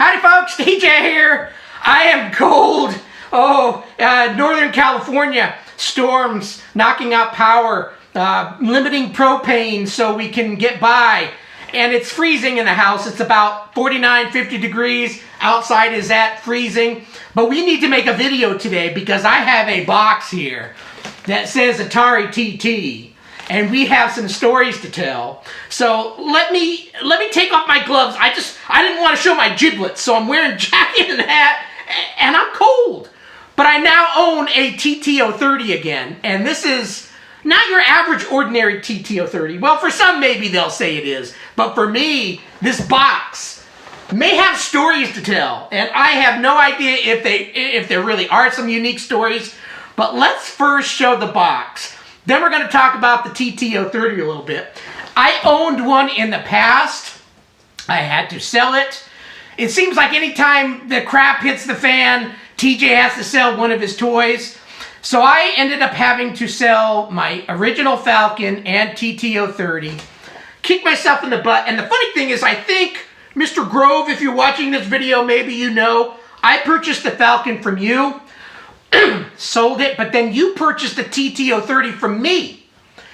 Howdy folks, DJ here. I am cold. Northern California, storms knocking out power, limiting propane so we can get by. And it's freezing in the house. It's about 49, 50 degrees. Outside is at freezing. But we need to make a video today because I have a box here that says Atari TT. And we have some stories to tell. So let me take off my gloves. I didn't want to show my giblets, so I'm wearing a jacket and a hat, and I'm cold. But I now own a TT-030 again, and this is not your average ordinary TT-030. Well, for some maybe they'll say it is, but for me, this box may have stories to tell, and I have no idea if there really are some unique stories. But let's first show the box. Then we're going to talk about the TT-030 a little bit. I owned one in the past. I had to sell it. It seems like anytime the crap hits the fan, TJ has to sell one of his toys. So I ended up having to sell my original Falcon and TT-030. Kick myself in the butt. And the funny thing is, I think, Mr. Grove, if you're watching this video, maybe you know, I purchased the Falcon from you. Sold it, but then you purchased a TT-030 from me.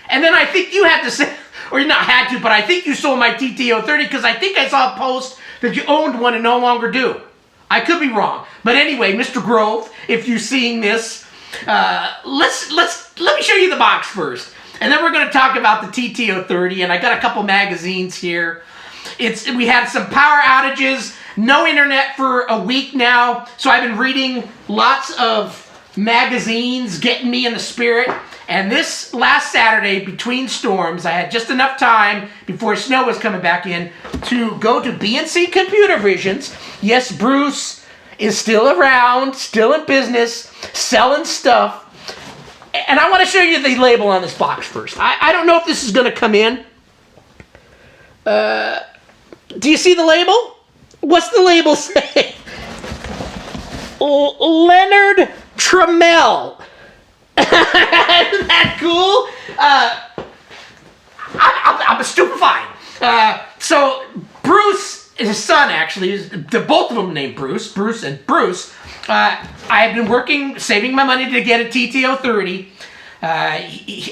And then I think you had to say, or you not had to, but I think you sold my TT-030 because I think I saw a post that you owned one and no longer do. I could be wrong. But anyway, Mr. Grove, if you're seeing this, let me show you the box first. And then we're going to talk about the TT-030, and I got a couple magazines here. We had some power outages, no internet for a week now, so I've been reading lots of magazines, getting me in the spirit. And this last Saturday, between storms, I had just enough time before snow was coming back in to go to BNC Computer Visions. Yes, Bruce is still around, still in business, selling stuff. And I want to show you the label on this box first. I don't know if this is going to come in. Do you see the label? What's the label say? Leonard Tramiel. Isn't that cool? I'm stupefied. So Bruce is his son, actually. They're both of them named Bruce. Bruce and Bruce. I have been working, saving my money to get a TT-030.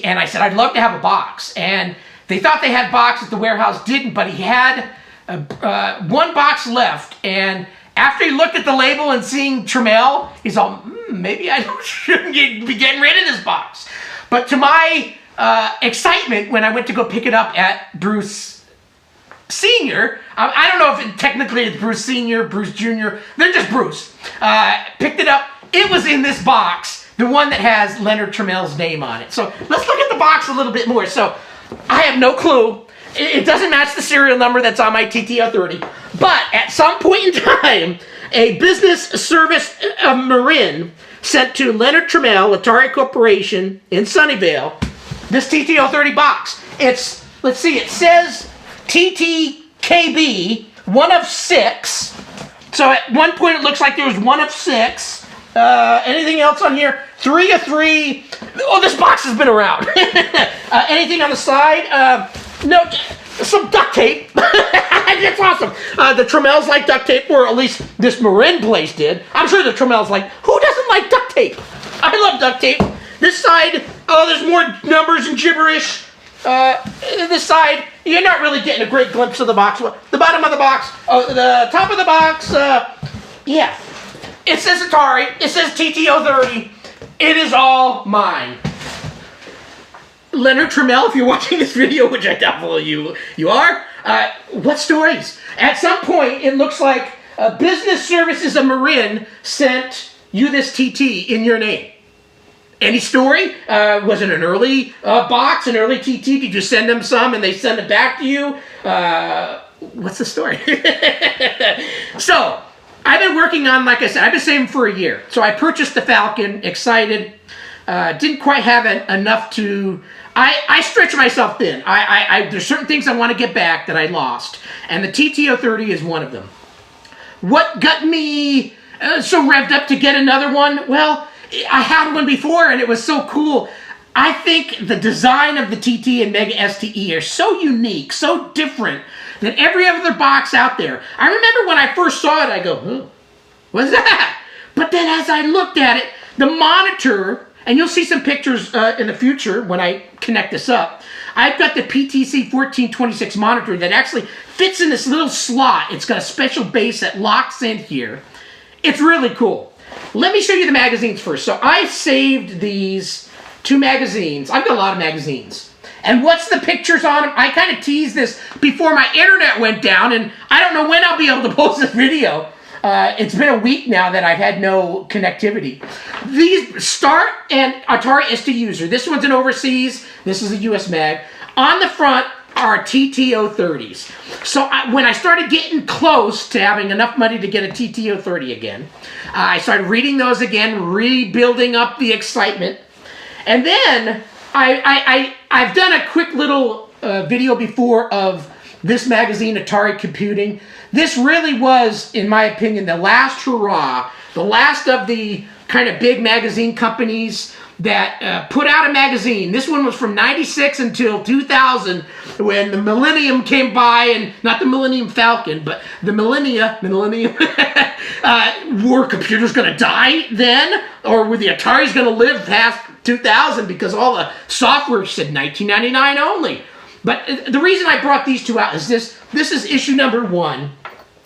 And I said, I'd love to have a box. And they thought they had boxes, the warehouse didn't, but he had one box left. And after he looked at the label and seeing Tramiel, he's all, maybe I shouldn't be getting rid of this box. But to my excitement, when I went to go pick it up at Bruce Sr., I don't know if technically it's Bruce Sr., Bruce Jr., they're just Bruce. Picked it up. It was in this box, the one that has Leonard Tramiel's name on it. So let's look at the box a little bit more. So I have no clue. It doesn't match the serial number that's on my TT-030. But at some point in time, a business service of Marin sent to Leonard Tramiel, Atari Corporation in Sunnyvale, this TT-030 box. Let's see, it says TTKB, 1 of 6. So at one point it looks like there was 1 of 6. Anything else on here? 3 of 3. Oh, this box has been around. Anything on the side? No, some duct tape. That's awesome. The Tramiels like duct tape, or at least this Marin place did. I'm sure the Tramiels like, who doesn't like duct tape? I love duct tape. This side, there's more numbers and gibberish. This side, you're not really getting a great glimpse of the box. The bottom of the box, the top of the box, yeah. It says Atari, it says TT-030. It is all mine. Leonard Tramiel, if you're watching this video, which I doubt you are, what stories? At some point, it looks like Business Services of Marin sent you this TT in your name. Any story? Was it an early box, an early TT? Did you send them some and they send it back to you? What's the story? So, I've been working on, like I said, I've been saving for a year. So I purchased the Falcon, excited. Didn't quite have enough to... I stretch myself thin. There's certain things I want to get back that I lost. And the TT-030 is one of them. What got me so revved up to get another one? Well, I had one before and it was so cool. I think the design of the TT and Mega STE are so unique, so different, than every other box out there. I remember when I first saw it, I go, what's that? But then as I looked at it, the monitor, and you'll see some pictures in the future when I connect this up. I've got the PTC 1426 monitor that actually fits in this little slot. It's got a special base that locks in here. It's really cool. Let me show you the magazines first. So I saved these 2 magazines. I've got a lot of magazines. And what's the pictures on them? I kind of teased this before my internet went down, and I don't know when I'll be able to post this video. It's been a week now that I've had no connectivity. These Start and Atari ST User. This one's an overseas. This is a US mag. On the front are TTO30s. So when I started getting close to having enough money to get a TTO30 again, I started reading those again, rebuilding up the excitement. And then I've done a quick little video before of this magazine, Atari Computing. This really was, in my opinion, the last hurrah, the last of the kind of big magazine companies that put out a magazine. This one was from 96 until 2000, when the Millennium came by, and not the Millennium Falcon, but the Millennium. Were computers going to die then? Or were the Ataris going to live past 2000 because all the software said 1999 only? But the reason I brought these two out is this is issue number 1,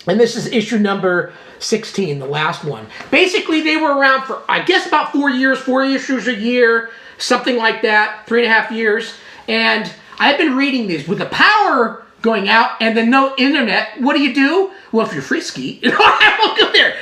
and this is issue number 16, the last one. Basically, they were around for, I guess, about 4 years, 4 issues a year, something like that, 3.5 years. And I've been reading these. With the power going out and then no internet, what do? Well, if you're frisky, I won't go there.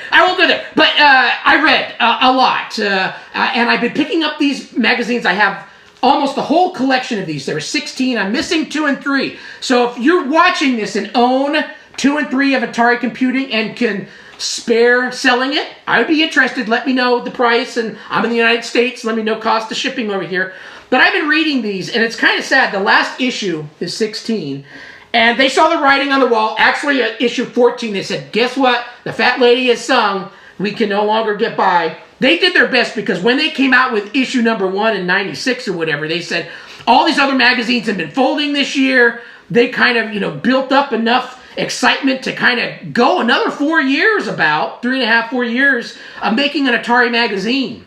But I read a lot. And I've been picking up these magazines. I have almost the whole collection of these. There are 16. I'm missing 2 and 3. So if you're watching this and own 2 and 3 of Atari Computing and can spare selling it, I would be interested. Let me know the price, and I'm in the United States. Let me know cost of shipping over here. But I've been reading these, and it's kind of sad. The last issue is 16, and they saw the writing on the wall. Actually, at issue 14, they said, guess what? The fat lady has sung. We can no longer get by. They did their best, because when they came out with issue number 1 in 96 or whatever, they said all these other magazines have been folding this year. They kind of, built up enough excitement to kind of go another 4 years, about 3.5, 4 years of making an Atari magazine.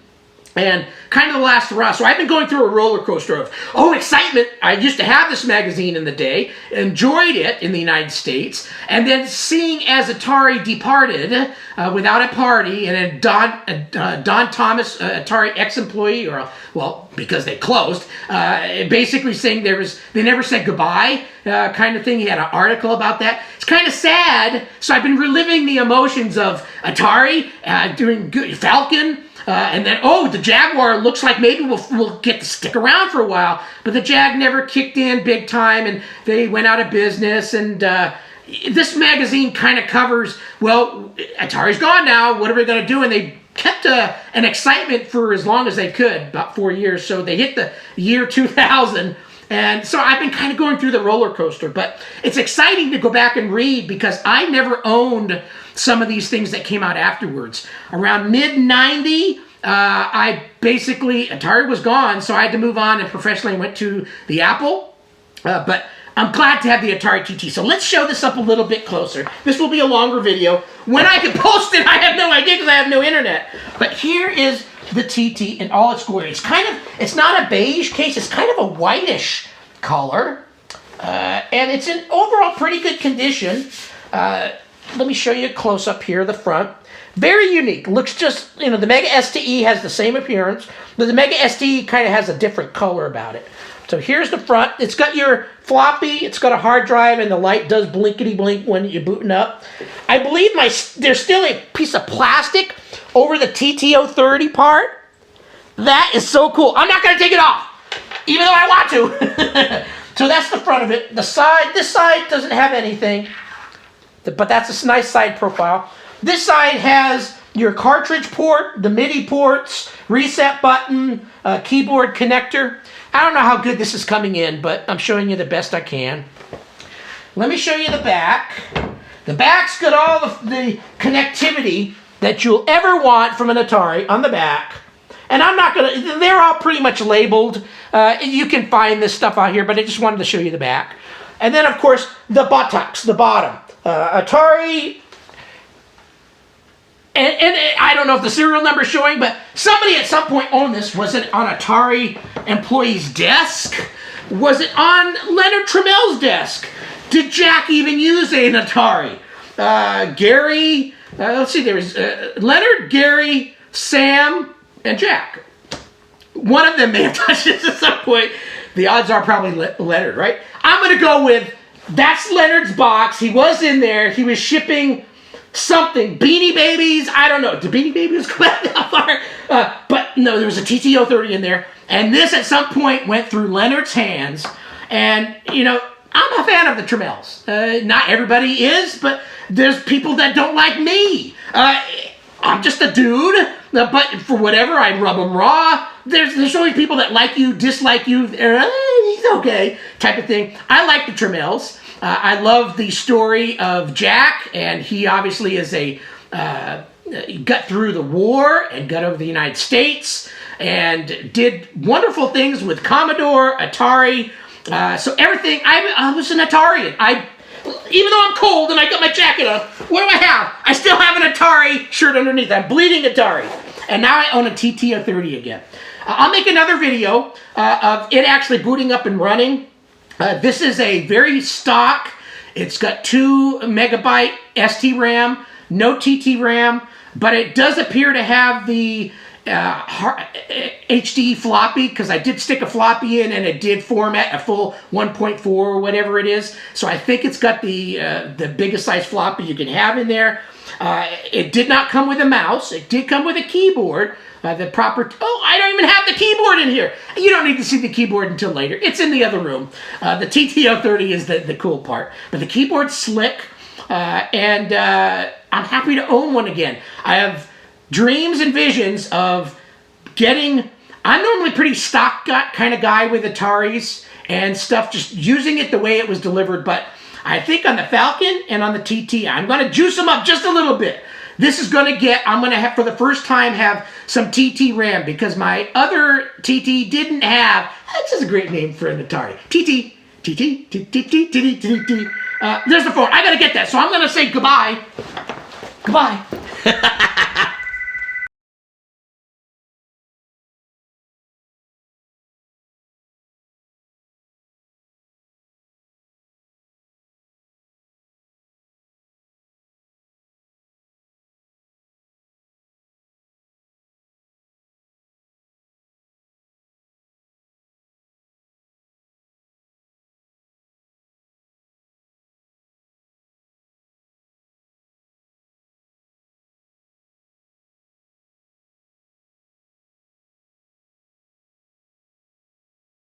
And kind of the last hurrah. So I've been going through a roller coaster of, excitement. I used to have this magazine in the day, enjoyed it in the United States, and then seeing as Atari departed without a party, and then Don Thomas, Atari ex-employee, because they closed, basically saying they never said goodbye, kind of thing. He had an article about that. It's kind of sad. So I've been reliving the emotions of Atari, doing good, Falcon, and then, the Jaguar looks like maybe we'll get to stick around for a while. But the Jag never kicked in big time, and they went out of business. And this magazine kind of covers, Atari's gone now. What are we going to do? And they kept an excitement for as long as they could, about 4 years. So they hit the year 2000. And so I've been kind of going through the roller coaster. But it's exciting to go back and read, because I never owned some of these things that came out afterwards. Around mid-90, Atari was gone, so I had to move on and professionally went to the Apple. But I'm glad to have the Atari TT. So let's show this up a little bit closer. This will be a longer video. When I can post it, I have no idea, because I have no internet. But here is the TT in all its glory. It's not a beige case, it's kind of a whitish color. And it's in overall pretty good condition. Let me show you a close-up here, the front. Very unique. Looks just, the Mega STE has the same appearance, but the Mega STE kind of has a different color about it. So here's the front. It's got your floppy, it's got a hard drive, and the light does blinkety-blink when you're booting up. I believe there's still a piece of plastic over the TTO30 part. That is so cool. I'm not going to take it off, even though I want to. So that's the front of it. This side doesn't have anything, but that's a nice side profile. This side has your cartridge port, the MIDI ports, reset button, keyboard connector. I don't know how good this is coming in, but I'm showing you the best I can. Let me show you the back. The back's got all the connectivity that you'll ever want from an Atari on the back. And I'm not going to, they're all pretty much labeled. You can find this stuff out here, but I just wanted to show you the back. And then, of course, the buttocks, the bottom. Atari. And I don't know if the serial number is showing, but somebody at some point owned this. Was it on Atari employee's desk? Was it on Leonard Tramel's desk? Did Jack even use an Atari? Gary, let's see, there was Leonard, Gary, Sam, and Jack. One of them may have touched this at some point. The odds are probably Leonard, right? I'm going to go with, that's Leonard's box. He was in there. He was shipping something. Beanie Babies. I don't know. Did Beanie Babies come out that far? But no, there was a TTO-30 in there. And this at some point went through Leonard's hands. And, you know, I'm a fan of the Tremels. Not everybody is, but there's people that don't like me. I'm just a dude, but for whatever, I rub them raw. There's always people that like you, dislike you, he's okay, type of thing. I like the Tremels. I love the story of Jack, and he obviously is got through the war and got over the United States and did wonderful things with Commodore, Atari. So everything, I was an Atarian. Even though I'm cold and I got my jacket on, what do I have? I still have an Atari shirt underneath. I'm bleeding Atari. And now I own a TTO-30 again. I'll make another video of it actually booting up and running. This is a very stock. It's got 2 megabyte ST-RAM, no TT-RAM, but it does appear to have the HD floppy, because I did stick a floppy in and it did format a full 1.4 or whatever it is. So I think it's got the biggest size floppy you can have in there. It did not come with a mouse. It did come with a keyboard. The proper... Oh, I don't even have the keyboard in here. You don't need to see the keyboard until later. It's in the other room. The TTO-30 is the cool part. But the keyboard's slick, and I'm happy to own one again. I have dreams and visions of getting... I'm normally pretty stock kind of guy with Ataris and stuff, just using it the way it was delivered, but I think on the Falcon and on the TT, I'm going to juice them up just a little bit. This is going to get, I'm going to have, for the first time, have some TT RAM, because my other TT didn't have, that's just a great name for an Atari. TT. There's the phone. I got to get that, so I'm going to say goodbye. Goodbye.